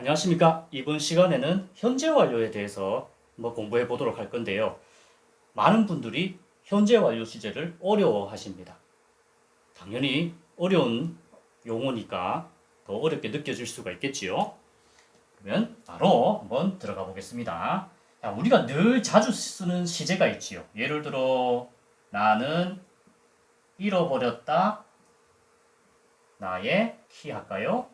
안녕하십니까. 이번 시간에는 현재 완료에 대해서 공부해 보도록 할 건데요. 많은 분들이 현재 완료 시제를 어려워 하십니다. 당연히 어려운 용어니까 더 어렵게 느껴질 수가 있겠지요. 그러면 바로 한번 들어가 보겠습니다. 자, 우리가 늘 자주 쓰는 시제가 있지요. 예를 들어 나는 잃어버렸다. 나의 키 할까요?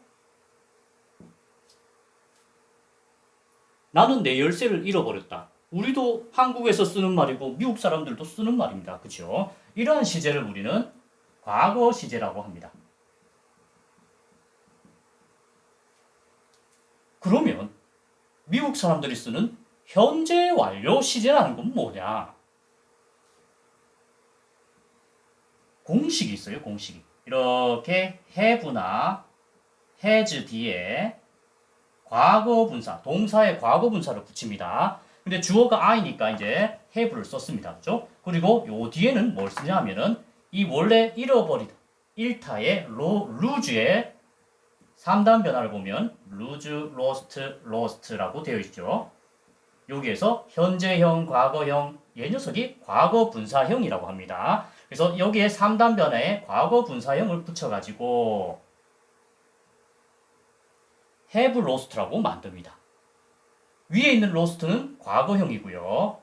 나는 내 열쇠를 잃어버렸다. 우리도 한국에서 쓰는 말이고 미국 사람들도 쓰는 말입니다. 그렇죠? 이러한 시제를 우리는 과거 시제라고 합니다. 그러면 미국 사람들이 쓰는 현재 완료 시제라는 건 뭐냐? 공식이 있어요. 공식이. 이렇게 have나 has 뒤에 과거 분사, 동사의 과거 분사를 붙입니다. 근데 주어가 I니까 이제 have를 썼습니다. 그죠? 그리고 요 뒤에는 뭘 쓰냐면은 이 원래 잃어버리다, 잃다의 lose의 3단 변화를 보면 lose, lost, lost라고 되어 있죠. 여기에서 현재형, 과거형, 얘 녀석이 과거 분사형이라고 합니다. 그래서 여기에 3단 변화에 과거 분사형을 붙여가지고 have lost라고 만듭니다. 위에 있는 lost는 과거형이고요.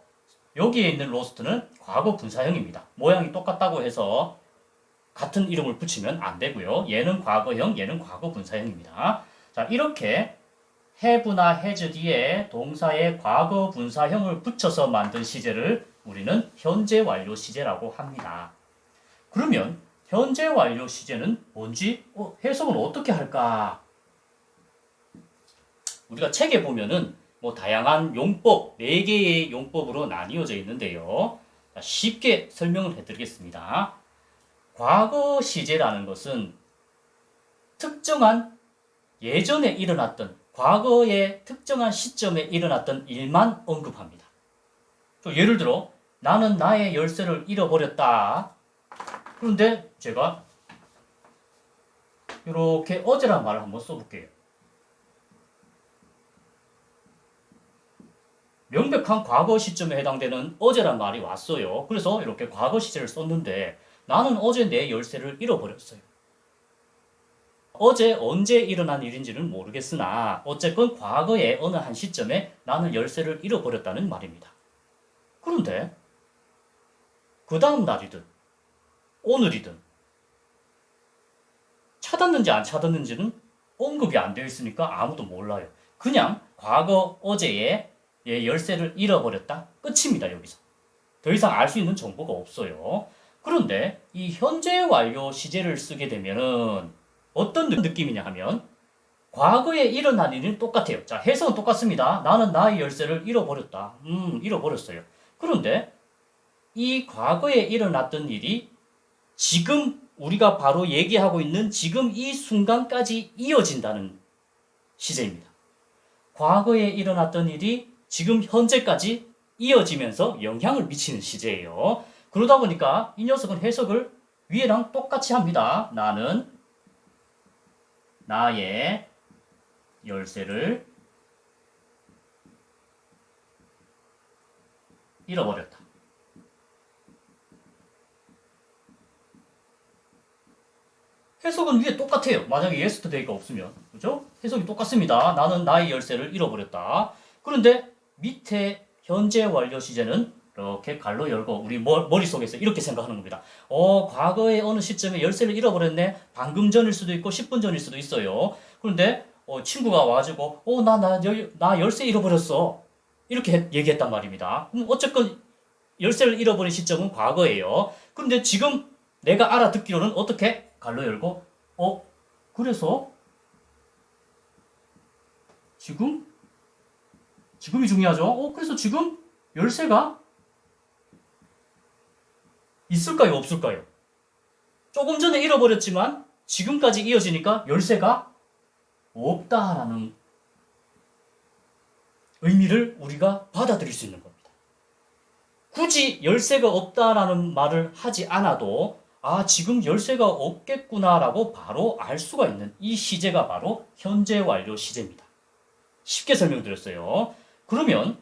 여기에 있는 lost는 과거 분사형입니다. 모양이 똑같다고 해서 같은 이름을 붙이면 안 되고요. 얘는 과거형, 얘는 과거 분사형입니다. 자, 이렇게 have나 has 뒤에 동사의 과거 분사형을 붙여서 만든 시제를 우리는 현재 완료 시제라고 합니다. 그러면 현재 완료 시제는 뭔지 해석은 어떻게 할까? 우리가 책에 보면은 다양한 용법, 4개의 용법으로 나뉘어져 있는데요. 쉽게 설명을 해드리겠습니다. 과거 시제라는 것은 특정한 예전에 일어났던, 과거의 특정한 시점에 일어났던 일만 언급합니다. 예를 들어, 나는 나의 열쇠를 잃어버렸다. 그런데 제가 이렇게 어제란 말을 한번 써볼게요. 명백한 과거 시점에 해당되는 어제란 말이 왔어요. 그래서 이렇게 과거 시제를 썼는데 나는 어제 내 열쇠를 잃어버렸어요. 어제 언제 일어난 일인지는 모르겠으나 어쨌건 과거의 어느 한 시점에 나는 열쇠를 잃어버렸다는 말입니다. 그런데 그 다음 날이든 오늘이든 찾았는지 안 찾았는지는 언급이 안 되어 있으니까 아무도 몰라요. 그냥 과거 어제에 열쇠를 잃어버렸다. 끝입니다. 여기서. 더 이상 알 수 있는 정보가 없어요. 그런데 이 현재 완료 시제를 쓰게 되면은 어떤 느낌이냐 하면 과거에 일어난 일은 똑같아요. 자, 해석은 똑같습니다. 나는 나의 열쇠를 잃어버렸다. 잃어버렸어요. 그런데 이 과거에 일어났던 일이 지금 우리가 바로 얘기하고 있는 지금 이 순간까지 이어진다는 시제입니다. 과거에 일어났던 일이 지금 현재까지 이어지면서 영향을 미치는 시제예요. 그러다 보니까 이 녀석은 해석을 위에랑 똑같이 합니다. 나는 나의 열쇠를 잃어버렸다. 해석은 위에 똑같아요. 만약에 yesterday가 없으면. 그죠? 해석이 똑같습니다. 나는 나의 열쇠를 잃어버렸다. 그런데 밑에 현재 완료 시제는 이렇게 갈로 열고 우리 머릿속에서 이렇게 생각하는 겁니다. 과거의 어느 시점에 열쇠를 잃어버렸네. 방금 전일 수도 있고 10분 전일 수도 있어요. 그런데 친구가 와가지고 나 열쇠 잃어버렸어. 이렇게 얘기했단 말입니다. 그럼 어쨌건 열쇠를 잃어버린 시점은 과거예요. 그런데 지금 내가 알아듣기로는 어떻게? 갈로 열고 그래서 지금이 중요하죠. 그래서 지금 열쇠가 있을까요? 없을까요? 조금 전에 잃어버렸지만 지금까지 이어지니까 열쇠가 없다라는 의미를 우리가 받아들일 수 있는 겁니다. 굳이 열쇠가 없다라는 말을 하지 않아도 지금 열쇠가 없겠구나라고 바로 알 수가 있는 이 시제가 바로 현재 완료 시제입니다. 쉽게 설명드렸어요. 그러면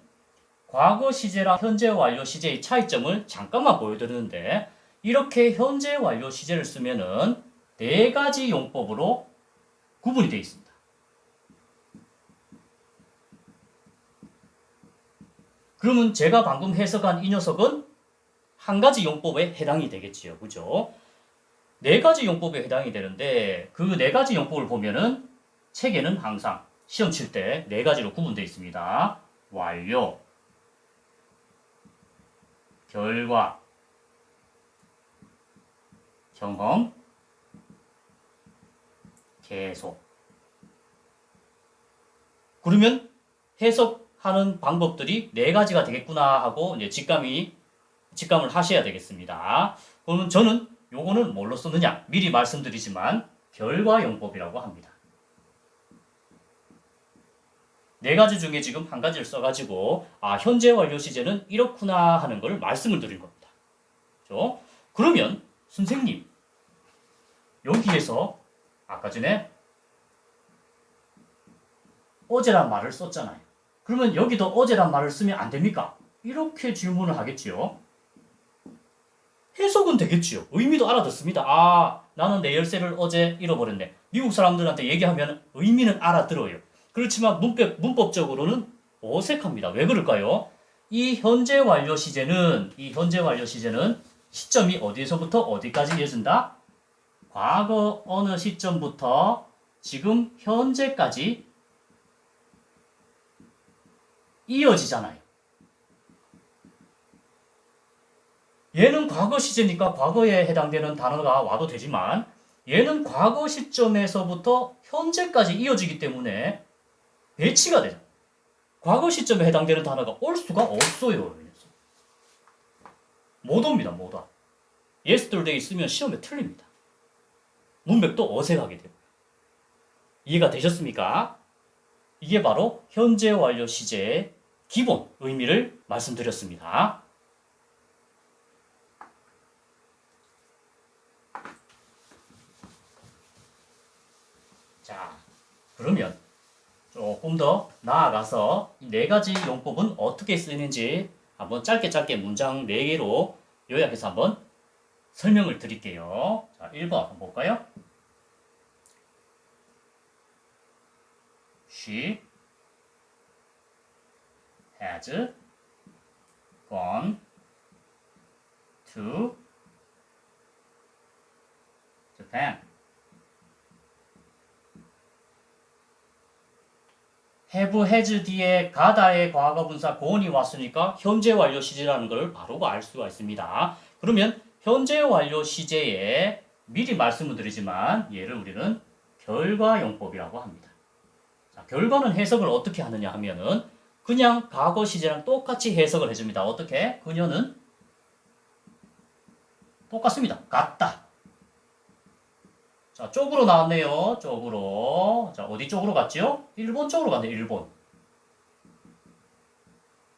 과거 시제랑 현재 완료 시제의 차이점을 잠깐만 보여드리는데 이렇게 현재 완료 시제를 쓰면은 네 가지 용법으로 구분이 되어 있습니다. 그러면 제가 방금 해석한 이 녀석은 한 가지 용법에 해당이 되겠지요. 그죠? 네 가지 용법에 해당이 되는데 그 네 가지 용법을 보면은 책에는 항상 시험 칠 때 네 가지로 구분되어 있습니다. 완료, 결과, 경험, 계속. 그러면 해석하는 방법들이 네 가지가 되겠구나 하고 이제 직감을 하셔야 되겠습니다. 그러면 저는 요거는 뭘로 쓰느냐? 미리 말씀드리지만 결과용법이라고 합니다. 네 가지 중에 지금 한 가지를 써가지고 현재 완료 시제는 이렇구나 하는 걸 말씀을 드린 겁니다. 그렇죠? 그러면 선생님 여기에서 아까 전에 어제란 말을 썼잖아요. 그러면 여기도 어제란 말을 쓰면 안 됩니까? 이렇게 질문을 하겠지요. 해석은 되겠지요. 의미도 알아듣습니다. 나는 내 열쇠를 어제 잃어버렸네. 미국 사람들한테 얘기하면 의미는 알아들어요. 그렇지만 문법적으로는 어색합니다. 왜 그럴까요? 이 현재 완료 시제는 시점이 어디에서부터 어디까지 이어진다? 과거 어느 시점부터 지금 현재까지 이어지잖아요. 얘는 과거 시제니까 과거에 해당되는 단어가 와도 되지만 얘는 과거 시점에서부터 현재까지 이어지기 때문에 배치가 되죠. 과거 시점에 해당되는 단어가 올 수가 없어요. 못 옵니다. 못 와. yesterday 쓰면 시험에 틀립니다. 문맥도 어색하게 되고. 이해가 되셨습니까? 이게 바로 현재 완료 시제의 기본 의미를 말씀드렸습니다. 자, 그러면 조금 더 나아가서 이 네 가지 용법은 어떻게 쓰이는지 한번 짧게 문장 4개로 요약해서 한번 설명을 드릴게요. 자, 1번 한번 볼까요? She has gone to Japan. have, has 뒤에 가다의 과거분사 gone이 왔으니까 현재 완료 시제라는 걸 바로 알 수가 있습니다. 그러면 현재 완료 시제에 미리 말씀을 드리지만 얘를 우리는 결과용법이라고 합니다. 자, 결과는 해석을 어떻게 하느냐 하면은 그냥 과거 시제랑 똑같이 해석을 해줍니다. 어떻게? 그녀는 똑같습니다. 같다. 자, 쪽으로 나왔네요. 쪽으로. 자, 어디 쪽으로 갔죠? 일본 쪽으로 갔네요.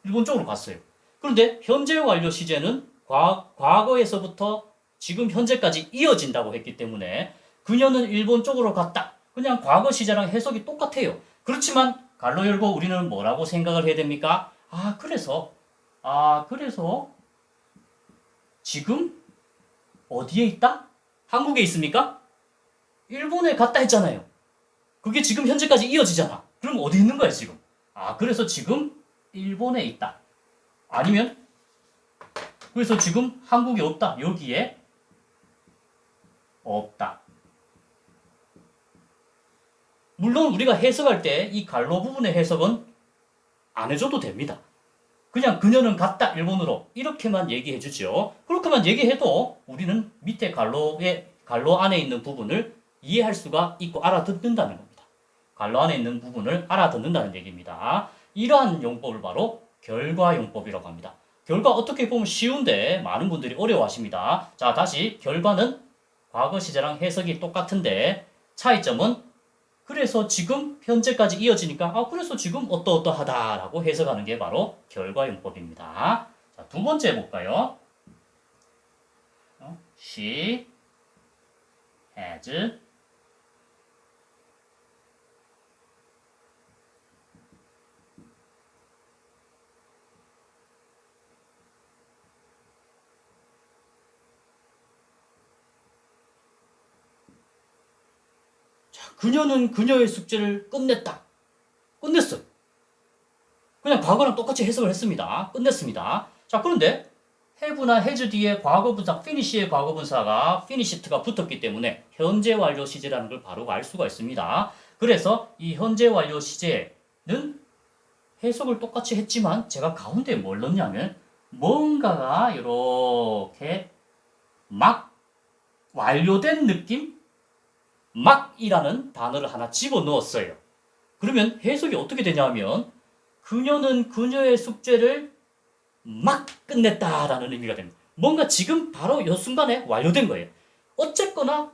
일본 쪽으로 갔어요. 그런데 현재 완료 시제는 과거에서부터 지금 현재까지 이어진다고 했기 때문에 그녀는 일본 쪽으로 갔다. 그냥 과거 시제랑 해석이 똑같아요. 그렇지만 갈로 열고 우리는 뭐라고 생각을 해야 됩니까? 그래서 지금 어디에 있다? 한국에 있습니까? 일본에 갔다 했잖아요. 그게 지금 현재까지 이어지잖아. 그럼 어디 있는 거야, 지금? 그래서 지금 일본에 있다. 아니면, 그래서 지금 한국에 없다. 여기에 없다. 물론 우리가 해석할 때 이 갈로 부분의 해석은 안 해줘도 됩니다. 그냥 그녀는 갔다, 일본으로. 이렇게만 얘기해 주죠. 그렇게만 얘기해도 우리는 밑에 갈로 안에 있는 부분을 이해할 수가 있고 알아듣는다는 겁니다. 갈로 안에 있는 부분을 알아듣는다는 얘기입니다. 이러한 용법을 바로 결과용법이라고 합니다. 결과 어떻게 보면 쉬운데 많은 분들이 어려워하십니다. 자, 다시 결과는 과거 시제랑 해석이 똑같은데 차이점은 그래서 지금 현재까지 이어지니까 그래서 지금 어떠어떠하다라고 해석하는 게 바로 결과용법입니다. 자, 두 번째 볼까요? She has 그녀는 그녀의 숙제를 끝냈다. 끝냈어요. 그냥 과거랑 똑같이 해석을 했습니다. 끝냈습니다. 자, 그런데 have나 has 뒤에 과거분사, finish의 과거분사가 finished,가 붙었기 때문에 현재 완료 시제라는 걸 바로 알 수가 있습니다. 그래서 이 현재 완료 시제는 해석을 똑같이 했지만 제가 가운데에 뭘 넣냐면 뭔가가 이렇게 막 완료된 느낌? 막이라는 단어를 하나 집어넣었어요. 그러면 해석이 어떻게 되냐면 그녀는 그녀의 숙제를 막 끝냈다라는 의미가 됩니다. 뭔가 지금 바로 이 순간에 완료된 거예요. 어쨌거나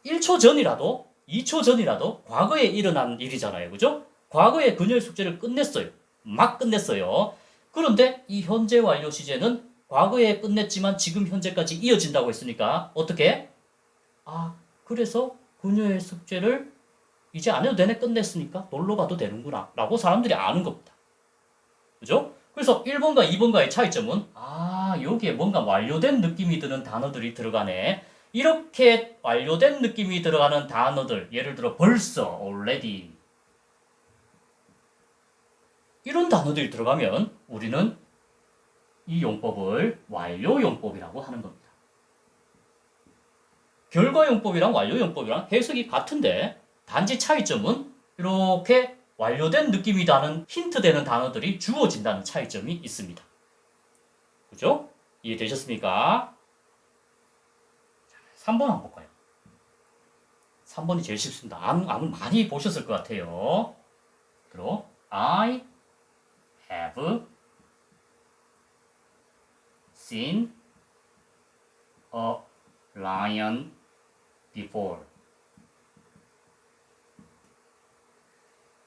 1초 전이라도 2초 전이라도 과거에 일어난 일이잖아요. 그죠? 과거에 그녀의 숙제를 끝냈어요. 막 끝냈어요. 그런데 이 현재 완료 시제는 과거에 끝냈지만 지금 현재까지 이어진다고 했으니까 어떻게? 아, 그래서 그녀의 숙제를 이제 안 해도 되네, 끝냈으니까 놀러 가도 되는구나 라고 사람들이 아는 겁니다. 그죠? 그래서 1번과 2번과의 차이점은 여기에 뭔가 완료된 느낌이 드는 단어들이 들어가네. 이렇게 완료된 느낌이 들어가는 단어들, 예를 들어 벌써, already 이런 단어들이 들어가면 우리는 이 용법을 완료용법이라고 하는 겁니다. 결과용법이랑 완료용법이랑 해석이 같은데 단지 차이점은 이렇게 완료된 느낌이 나는 힌트 되는 단어들이 주어진다는 차이점이 있습니다. 그죠? 이해되셨습니까? 3번 한번 볼까요? 3번이 제일 쉽습니다. 아무 많이 보셨을 것 같아요. 그리고 I have seen a lion before.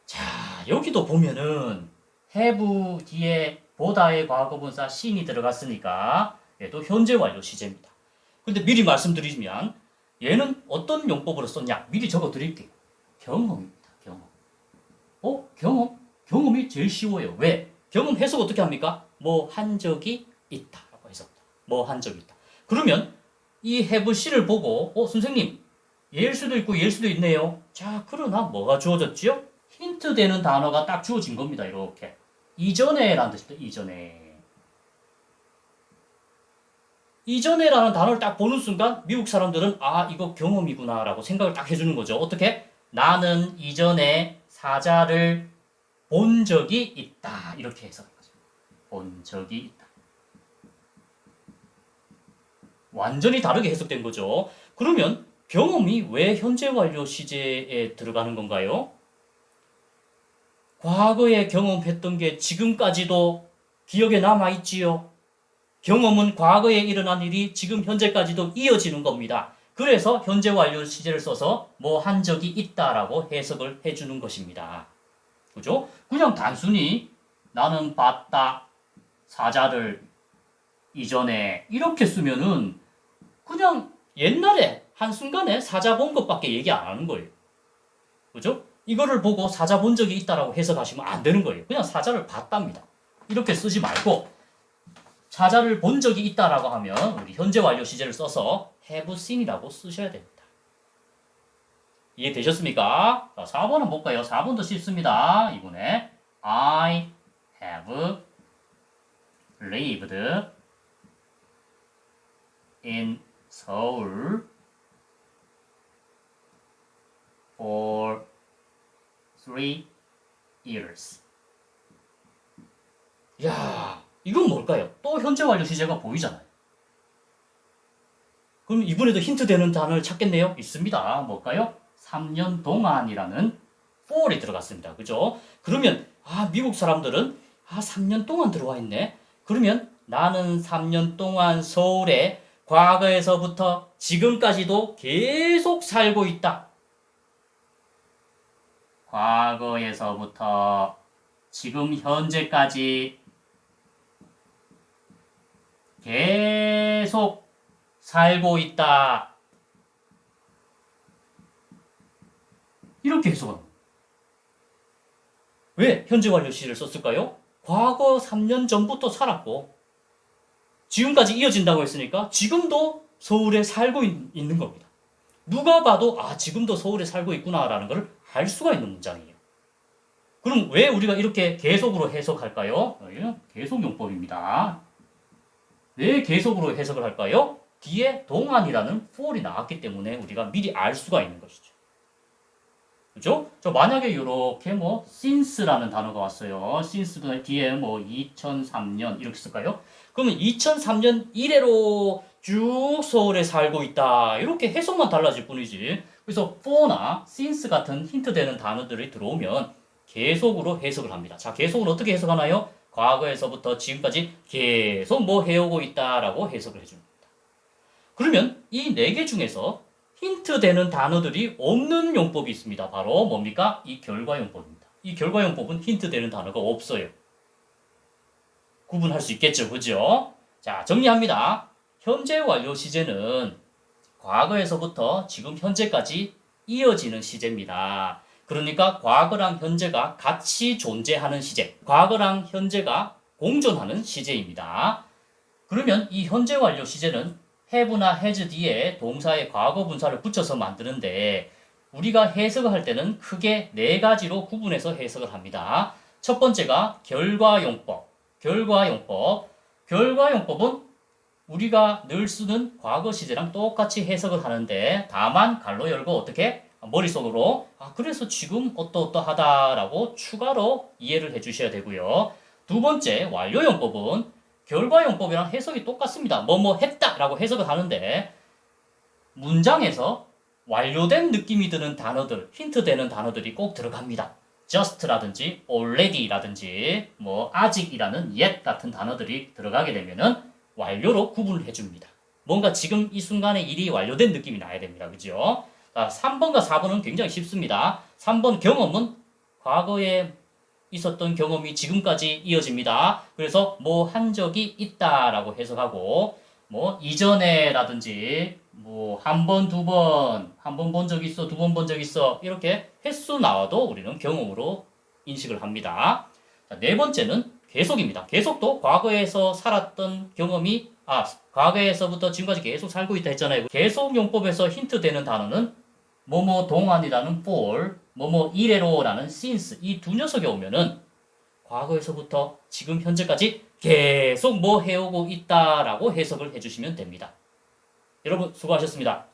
자, 여기도 보면은 have 뒤에 보다의 과거분사 sin이 들어갔으니까 얘도 현재 완료 시제입니다. 근데 미리 말씀드리면 얘는 어떤 용법으로 썼냐? 미리 적어 드릴게요. 경험입니다. 경험? 경험이 제일 쉬워요. 왜? 경험 해석 어떻게 합니까? 뭐 한 적이 있다라고 해석합니다. 뭐 한 적이 있다. 그러면 이 have C를 보고 선생님 얘일 수도 있고 얘일 수도 있네요. 자, 그러나 뭐가 주어졌지요? 힌트 되는 단어가 딱 주어진 겁니다. 이렇게 이전에 라는 뜻입니다. 이전에라는 단어를 딱 보는 순간 미국 사람들은 이거 경험이구나 라고 생각을 딱 해주는 거죠. 어떻게? 나는 이전에 사자를 본 적이 있다. 이렇게 해석한 거죠. 본 적이 있다. 완전히 다르게 해석된 거죠. 그러면 경험이 왜 현재 완료 시제에 들어가는 건가요? 과거에 경험했던 게 지금까지도 기억에 남아있지요. 경험은 과거에 일어난 일이 지금 현재까지도 이어지는 겁니다. 그래서 현재 완료 시제를 써서 뭐 한 적이 있다라고 해석을 해주는 것입니다. 그죠? 그냥 단순히 나는 봤다, 사자를 이전에 이렇게 쓰면은 그냥 옛날에 한순간에 사자 본 것밖에 얘기 안 하는 거예요. 그죠? 이거를 보고 사자 본 적이 있다라고 해석하시면 안 되는 거예요. 그냥 사자를 봤답니다. 이렇게 쓰지 말고 사자를 본 적이 있다라고 하면 우리 현재 완료 시제를 써서 have seen이라고 쓰셔야 됩니다. 이해되셨습니까? 자, 4번 한번 볼까요? 4번도 쉽습니다. 이번에 I have lived in Seoul for 3 years. 야, 이건 뭘까요? 또 현재 완료 시제가 보이잖아요. 그럼 이번에도 힌트 되는 단어를 찾겠네요? 있습니다. 뭘까요? 3년 동안이라는 for이 들어갔습니다. 그죠? 그러면 미국 사람들은 3년 동안 들어와 있네. 그러면 나는 3년 동안 서울에 과거에서부터 지금까지도 계속 살고 있다. 과거에서부터 지금 현재까지 계속 살고 있다. 이렇게 해석합니다. 왜 현재 완료 시를 썼을까요? 과거 3년 전부터 살았고 지금까지 이어진다고 했으니까 지금도 서울에 살고 있는 겁니다. 누가 봐도 아, 지금도 서울에 살고 있구나라는 걸 알 수가 있는 문장이에요. 그럼 왜 우리가 이렇게 계속으로 해석할까요? 이건 계속용법입니다. 왜 계속으로 해석을 할까요? 뒤에 동안이라는 for이 나왔기 때문에 우리가 미리 알 수가 있는 것이죠. 그죠? 저 만약에 이렇게 뭐 since라는 단어가 왔어요. since 뒤에 뭐 2003년 이렇게 쓸까요? 그러면 2003년 이래로 쭉 서울에 살고 있다. 이렇게 해석만 달라질 뿐이지. 그래서 for나 since 같은 힌트 되는 단어들이 들어오면 계속으로 해석을 합니다. 자, 계속을 어떻게 해석하나요? 과거에서부터 지금까지 계속 뭐 해오고 있다라고 해석을 해줍니다. 그러면 이 네 개 중에서 힌트 되는 단어들이 없는 용법이 있습니다. 바로 뭡니까? 이 결과용법입니다. 이 결과용법은 힌트 되는 단어가 없어요. 구분할 수 있겠죠, 그죠? 자, 정리합니다. 현재 완료 시제는 과거에서부터 지금 현재까지 이어지는 시제입니다. 그러니까 과거랑 현재가 같이 존재하는 시제, 과거랑 현재가 공존하는 시제입니다. 그러면 이 현재 완료 시제는 have나 has 뒤에 동사의 과거 분사를 붙여서 만드는데 우리가 해석을 할 때는 크게 네 가지로 구분해서 해석을 합니다. 첫 번째가 결과용법. 결과용법은 우리가 늘 쓰는 과거 시제랑 똑같이 해석을 하는데 다만 갈로 열고 어떻게 머릿속으로 그래서 지금 어떠어떠하다라고 추가로 이해를 해주셔야 되고요. 두 번째 완료용법은 결과용법이랑 해석이 똑같습니다. 뭐뭐 했다라고 해석을 하는데 문장에서 완료된 느낌이 드는 단어들, 힌트 되는 단어들이 꼭 들어갑니다. just라든지 already라든지 뭐 아직이라는 yet 같은 단어들이 들어가게 되면은 완료로 구분을 해줍니다. 뭔가 지금 이 순간에 일이 완료된 느낌이 나야 됩니다. 그죠? 3번과 4번은 굉장히 쉽습니다. 3번 경험은 과거에 있었던 경험이 지금까지 이어집니다. 그래서 뭐 한 적이 있다라고 해석하고 뭐 이전에라든지 뭐 한 번, 두 번, 한 번 본 적 있어, 두 번 본 적 있어 이렇게 횟수 나와도 우리는 경험으로 인식을 합니다. 자, 네 번째는 계속입니다. 계속도 과거에서 살았던 경험이 과거에서부터 지금까지 계속 살고 있다 했잖아요. 계속 용법에서 힌트 되는 단어는 뭐뭐 동안이라는 for, 뭐뭐 이래로라는 since 이 두 녀석이 오면은 과거에서부터 지금 현재까지 계속 뭐 해오고 있다라고 해석을 해주시면 됩니다. 여러분 수고하셨습니다.